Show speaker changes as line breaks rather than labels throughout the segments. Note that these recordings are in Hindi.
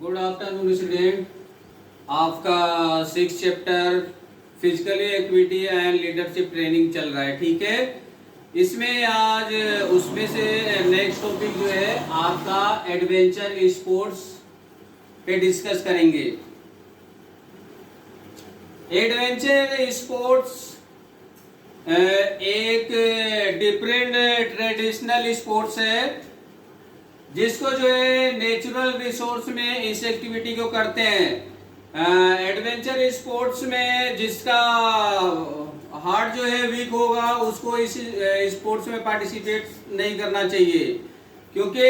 Good afternoon student. आपका 6 chapter physically activity and leadership training चल रहा है, ठीक है। इसमें आज उसमें से नेक्स्ट टॉपिक जो है आपका एडवेंचर स्पोर्ट्स पे डिस्कस करेंगे। एडवेंचर स्पोर्ट्स एक डिफरेंट ट्रेडिशनल स्पोर्ट्स है जिसको जो है नेचुरल रिसोर्स में इस एक्टिविटी को करते हैं। एडवेंचर स्पोर्ट्स में जिसका हार्ट जो है वीक होगा उसको इस स्पोर्ट्स में पार्टिसिपेट नहीं करना चाहिए, क्योंकि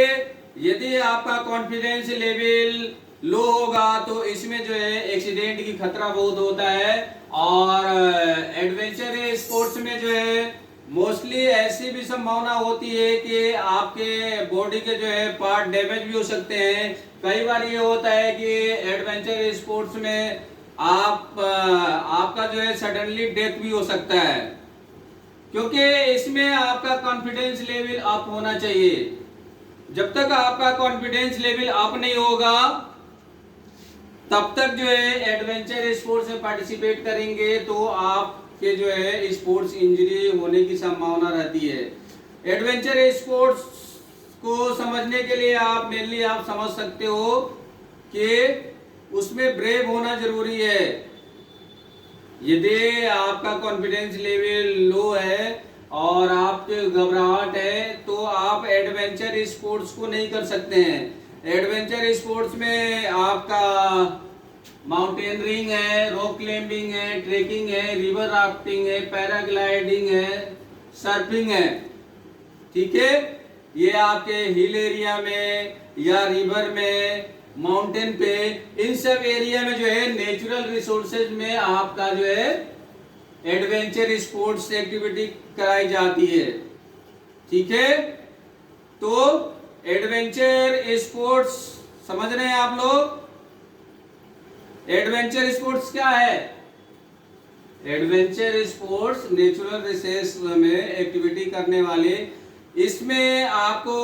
यदि आपका कॉन्फिडेंस लेवल लो होगा तो इसमें जो है एक्सीडेंट की खतरा बहुत होता है। और एडवेंचर स्पोर्ट्स में जो है मोस्टली ऐसी भी संभावना होती है कि आपके बॉडी के जो है पार्ट डैमेज भी हो सकते हैं। कई बार ये होता है कि एडवेंचर स्पोर्ट्स में आपका जो है सडनली डेथ भी हो सकता है, क्योंकि इसमें आपका कॉन्फिडेंस लेवल अप होना चाहिए। जब तक आपका कॉन्फिडेंस लेवल अप नहीं होगा तब तक जो है एडवेंचर स्पोर्ट्स में पार्टिसिपेट करेंगे तो आप के जो है स्पोर्ट्स इंजरी होने की संभावना रहती है। एडवेंचर स्पोर्ट्स को समझने के लिए आप मेनली आप समझ सकते हो कि उसमें ब्रेव होना जरूरी है। यदि आपका कॉन्फिडेंस लेवल लो है और आपके घबराहट है तो आप एडवेंचर स्पोर्ट्स को नहीं कर सकते हैं। एडवेंचर स्पोर्ट्स में आपका माउंटेनरिंग है, रॉक क्लाइंबिंग है, ट्रेकिंग है, रिवर राफ्टिंग है, पैराग्लाइडिंग है, सर्फिंग है, ठीक है। ये आपके हिल एरिया में या रिवर में, माउंटेन पे, इन सब एरिया में जो है नेचुरल रिसोर्सेज में आपका जो है एडवेंचर स्पोर्ट्स एक्टिविटी कराई जाती है, ठीक है। तो एडवेंचर स्पोर्ट्स समझ रहे हैं आप लोग। एडवेंचर स्पोर्ट्स क्या है? एडवेंचर स्पोर्ट्स नेचुरल रिसोर्स में एक्टिविटी करने वाले, इसमें आपको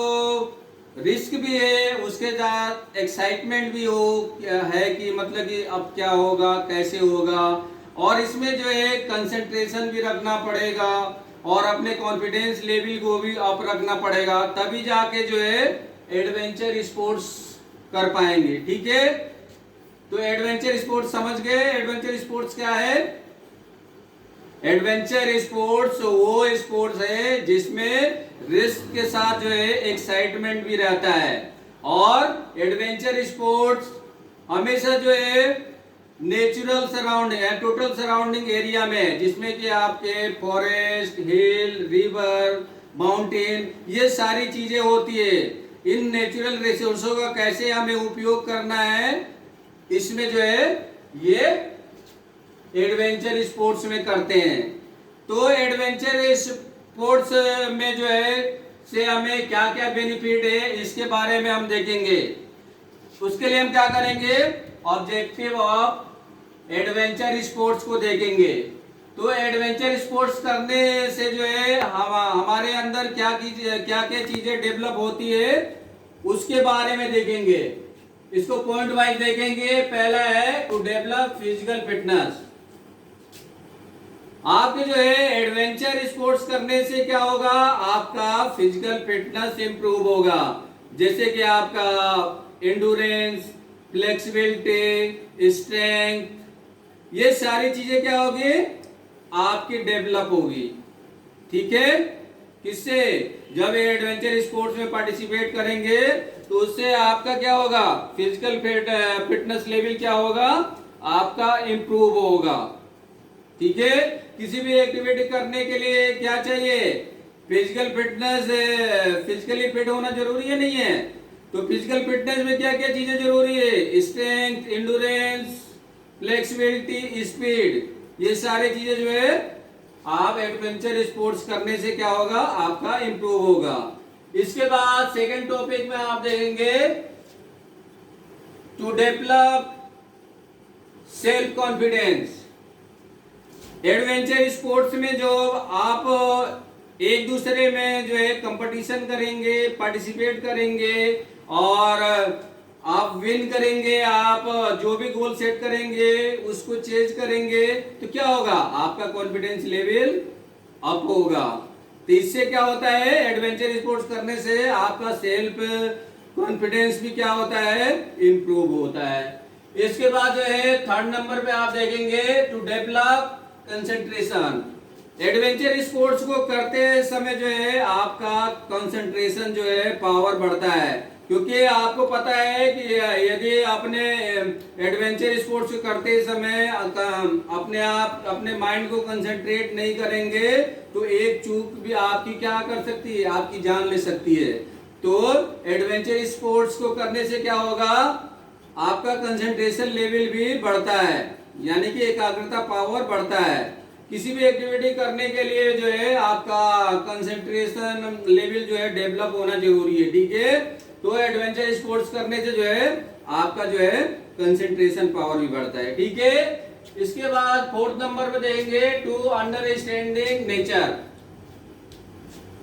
रिस्क भी है, उसके साथ एक्साइटमेंट भी है कि मतलब कि अब क्या होगा, कैसे होगा, और इसमें जो है कंसंट्रेशन भी रखना पड़ेगा और अपने कॉन्फिडेंस लेवल को भी अप रखना पड़ेगा, तभी जाके जो है एडवेंचर स्पोर्ट्स कर पाएंगे, ठीक है। तो एडवेंचर स्पोर्ट्स समझ गए। एडवेंचर स्पोर्ट्स क्या है? एडवेंचर स्पोर्ट्स वो स्पोर्ट्स है जिसमें रिस्क के साथ जो है एक्साइटमेंट भी रहता है। और एडवेंचर स्पोर्ट्स हमेशा जो है नेचुरल सराउंडिंग है, टोटल सराउंडिंग एरिया में, जिसमें कि आपके फॉरेस्ट, हिल, रिवर, माउंटेन, ये सारी चीजें होती है। इन नेचुरल रिसोर्सों का कैसे हमें उपयोग करना है, इसमें जो है ये एडवेंचर स्पोर्ट्स में करते हैं। तो एडवेंचर स्पोर्ट्स में जो है से हमें क्या क्या बेनिफिट है इसके बारे में हम देखेंगे। उसके लिए हम क्या करेंगे, ऑब्जेक्टिव ऑफ एडवेंचर स्पोर्ट्स को देखेंगे। तो एडवेंचर स्पोर्ट्स करने से जो है हमारे अंदर क्या क्या चीजें डेवलप होती है उसके बारे में देखेंगे। इसको पॉइंट वाइज देखेंगे। पहला है टू डेवलप फिजिकल फिटनेस। आपके जो है एडवेंचर स्पोर्ट्स करने से क्या होगा, आपका फिजिकल फिटनेस इंप्रूव होगा। जैसे कि आपका एंडुरेंस, फ्लेक्सिबिलिटी, स्ट्रेंथ, ये सारी चीजें क्या होगी, आपकी डेवलप होगी, ठीक है। किससे? जब एडवेंचर स्पोर्ट्स में पार्टिसिपेट करेंगे तो उससे आपका क्या होगा, फिजिकल फिटनेस लेवल क्या होगा, आपका इंप्रूव होगा, ठीक है। किसी भी एक्टिविटी करने के लिए क्या चाहिए, फिजिकल फिटनेस, फिजिकली फिट होना जरूरी है, नहीं है? तो फिजिकल फिटनेस में क्या क्या चीजें जरूरी है, स्ट्रेंथ, एंडुरेंस, फ्लेक्सिबिलिटी, स्पीड, ये सारी चीजें जो है आप एडवेंचर स्पोर्ट्स करने से क्या होगा, आपका इंप्रूव होगा। इसके बाद सेकंड टॉपिक में आप देखेंगे to develop self confidence. Adventure sports में जो आप एक दूसरे में जो है कंपटीशन करेंगे, पार्टिसिपेट करेंगे और आप विन करेंगे, आप जो भी गोल सेट करेंगे उसको चेज करेंगे, तो क्या होगा, आपका कॉन्फिडेंस लेवल अप होगा। तो इससे क्या होता है, एडवेंचर स्पोर्ट्स करने से आपका सेल्फ कॉन्फिडेंस भी क्या होता है, इंप्रूव होता है। इसके बाद जो है थर्ड नंबर पे आप देखेंगे to develop concentration. Adventure sports को करते समय जो है आपका कंसंट्रेशन जो है पावर बढ़ता है, क्योंकि आपको पता है कि यदि आपने एडवेंचर स्पोर्ट्स करते समय अपने माइंड को कंसंट्रेट नहीं करेंगे तो एक चूक भी आपकी क्या कर सकती है, आपकी जान ले सकती है। तो एडवेंचर स्पोर्ट्स को करने से क्या होगा, आपका कंसंट्रेशन लेवल भी बढ़ता है, यानी कि एकाग्रता पावर बढ़ता है। किसी भी एक्टिविटी करने के लिए जो है आपका कंसंट्रेशन लेवल जो है डेवलप होना जरूरी है, ठीक है। तो एडवेंचर स्पोर्ट्स करने से जो है आपका जो है कंसंट्रेशन पावर भी बढ़ता है, ठीक है। इसके बाद फोर्थ नंबर पे देखेंगे टू अंडरस्टैंडिंग नेचर।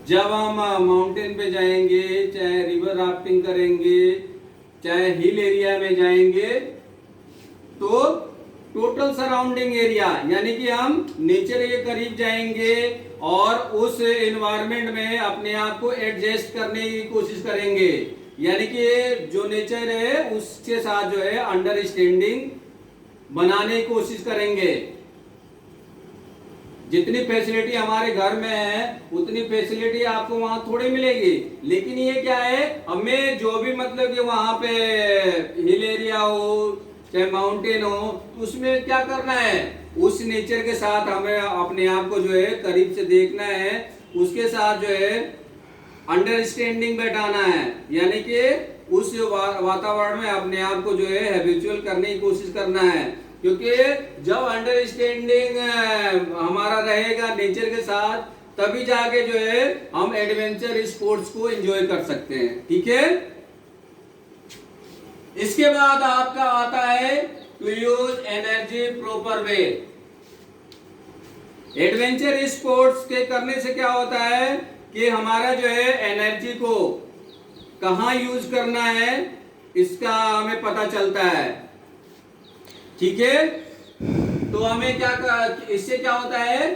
जब हम माउंटेन पे जाएंगे, चाहे रिवर राफ्टिंग करेंगे, चाहे हिल एरिया में जाएंगे, तो टोटल सराउंडिंग एरिया यानी कि हम नेचर के करीब जाएंगे और उस एनवायरनमेंट में अपने आप को एडजस्ट करने की कोशिश करेंगे, यानी कि जो नेचर है उसके साथ जो है अंडरस्टैंडिंग बनाने की कोशिश करेंगे। जितनी फैसिलिटी हमारे घर में है उतनी फैसिलिटी आपको वहां थोड़ी मिलेगी, लेकिन ये क्या है, हमें जो भी मतलब कि वहां पे हिल एरिया हो चाहे माउंटेन हो, उसमें क्या करना है, उस नेचर के साथ हमें अपने आप को जो है करीब से देखना है, उसके साथ जो है अंडरस्टैंडिंग बैठाना है, यानी कि उस वातावरण में अपने आप को जो है हैबिचुअल करने की कोशिश करना है। क्योंकि जब अंडरस्टैंडिंग हमारा रहेगा नेचर के साथ, तभी जाके जो है हम एडवेंचर स्पोर्ट्स को एंजॉय कर सकते हैं, ठीक है। इसके बाद आपका आता है to use energy proper way. Adventure sports के करने से क्या होता है कि हमारा जो है एनर्जी को कहाँ यूज करना है इसका हमें पता चलता है, ठीक है। तो हमें इससे क्या होता है,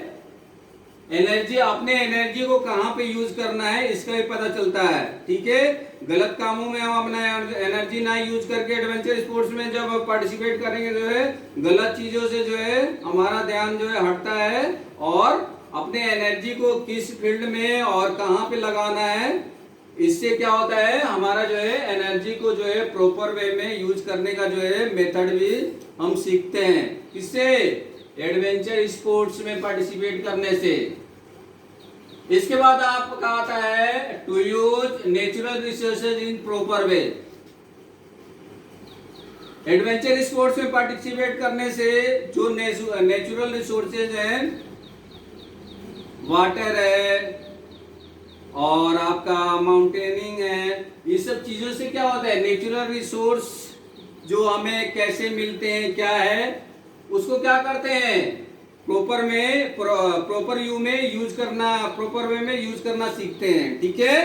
एनर्जी, अपने एनर्जी को कहां पे यूज करना है इसका भी पता चलता है, ठीक है। गलत कामों में हम अपना एनर्जी ना यूज करके एडवेंचर स्पोर्ट्स में जब पार्टिसिपेट करेंगे जो है गलत चीजों से जो है हमारा ध्यान जो है हटता है, और अपने एनर्जी को किस फील्ड में और कहां पे लगाना है, इससे क्या होता है, हमारा जो है एनर्जी को जो है प्रॉपर वे में यूज करने का जो है मेथड भी हम सीखते हैं। किससे, एडवेंचर स्पोर्ट्स में पार्टिसिपेट करने से। इसके बाद आपका आता है to use natural resources in proper way. Adventure sports में पार्टिसिपेट करने से जो नेचुरल रिसोर्सेज हैं, वाटर है और आपका माउंटेनिंग है, ये सब चीजों से क्या होता है, नेचुरल रिसोर्स जो हमें कैसे मिलते हैं, क्या है, उसको क्या करते हैं, प्रॉपर वे में यूज करना सीखते हैं, ठीक है।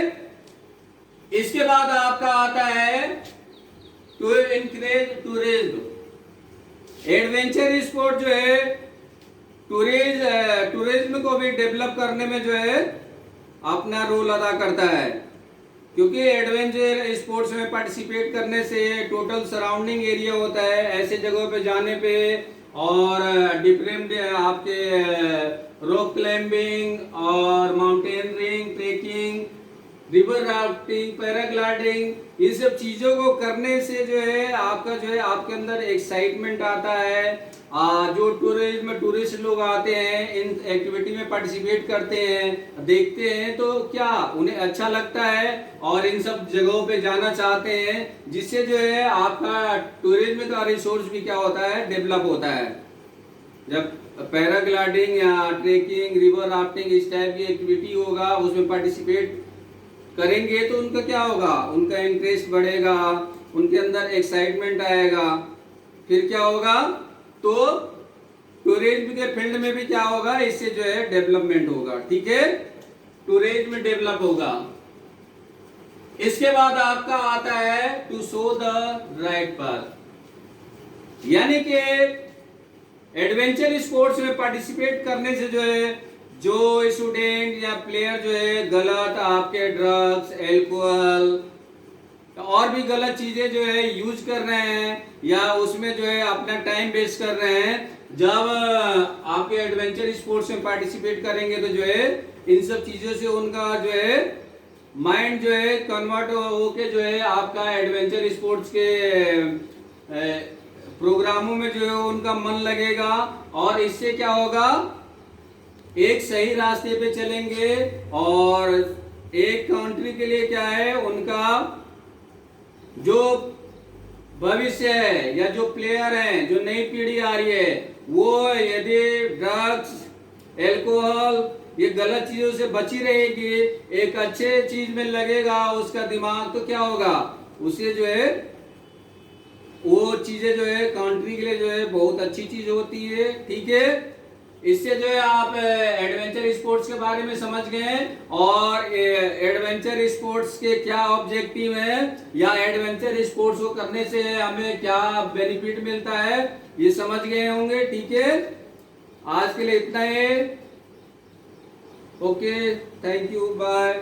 इसके बाद आपका आता है to encourage tourism. Adventure sport जो है टूरिज्म को भी डेवलप करने में जो है अपना रोल अदा करता है, क्योंकि एडवेंचर स्पोर्ट्स में पार्टिसिपेट करने से टोटल सराउंडिंग एरिया होता है, ऐसे जगहों पे जाने पे, और डिफरेंट आपके रॉक क्लाइंबिंग और mountaineering, trekking, river rafting, paragliding, ये सब चीजों को करने से जो है आपका जो है आपके अंदर एक्साइटमेंट आता है। जो टूरिस्ट लोग आते हैं, इन एक्टिविटी में पार्टिसिपेट करते हैं, देखते हैं, तो क्या उन्हें अच्छा लगता है और इन सब जगहों पे जाना चाहते हैं, जिससे जो है आपका टूरिज्म का रिसोर्स भी क्या होता है, डेवलप होता है। जब पैराग्लाइडिंग या ट्रेकिंग, रिवर राफ्टिंग इस टाइप की एक्टिविटी होगा, उसमें पार्टिसिपेट करेंगे तो उनका क्या होगा, उनका इंटरेस्ट बढ़ेगा, उनके अंदर एक्साइटमेंट आएगा, फिर क्या होगा, तो टूरिज्म के फील्ड में भी क्या होगा, इससे जो है डेवलपमेंट होगा, ठीक है, टूरिज्म डेवलप होगा। इसके बाद आपका आता है to show the right path, यानी कि एडवेंचर स्पोर्ट्स में पार्टिसिपेट करने से जो है जो स्टूडेंट या प्लेयर जो है गलत आपके ड्रग्स, एल्कोहल और भी गलत चीजें जो है यूज कर रहे हैं या उसमें जो है अपना टाइम वेस्ट कर रहे हैं, जब आपके एडवेंचर स्पोर्ट्स में पार्टिसिपेट करेंगे तो जो है इन सब चीजों से उनका जो है माइंड जो है कन्वर्ट होके जो है आपका एडवेंचर स्पोर्ट्स के प्रोग्रामों में जो है उनका मन लगेगा और इससे क्या होगा, एक सही रास्ते पे चलेंगे और एक कंट्री के लिए क्या है उनका जो भविष्य है या जो प्लेयर हैं, जो नई पीढ़ी आ रही है, वो यदि ड्रग्स, एल्कोहल ये गलत चीजों से बची रहेगी, एक अच्छे चीज में लगेगा उसका दिमाग, तो क्या होगा उसे जो है वो चीजें जो है कंट्री के लिए जो है बहुत अच्छी चीज होती है। ठीक है, इससे जो है आप एडवेंचर स्पोर्ट्स के बारे में समझ गए और एडवेंचर स्पोर्ट्स के क्या ऑब्जेक्टिव है या एडवेंचर स्पोर्ट्स को करने से हमें क्या बेनिफिट मिलता है ये समझ गए होंगे। ठीक है, आज के लिए इतना ही। Okay, thank you, bye.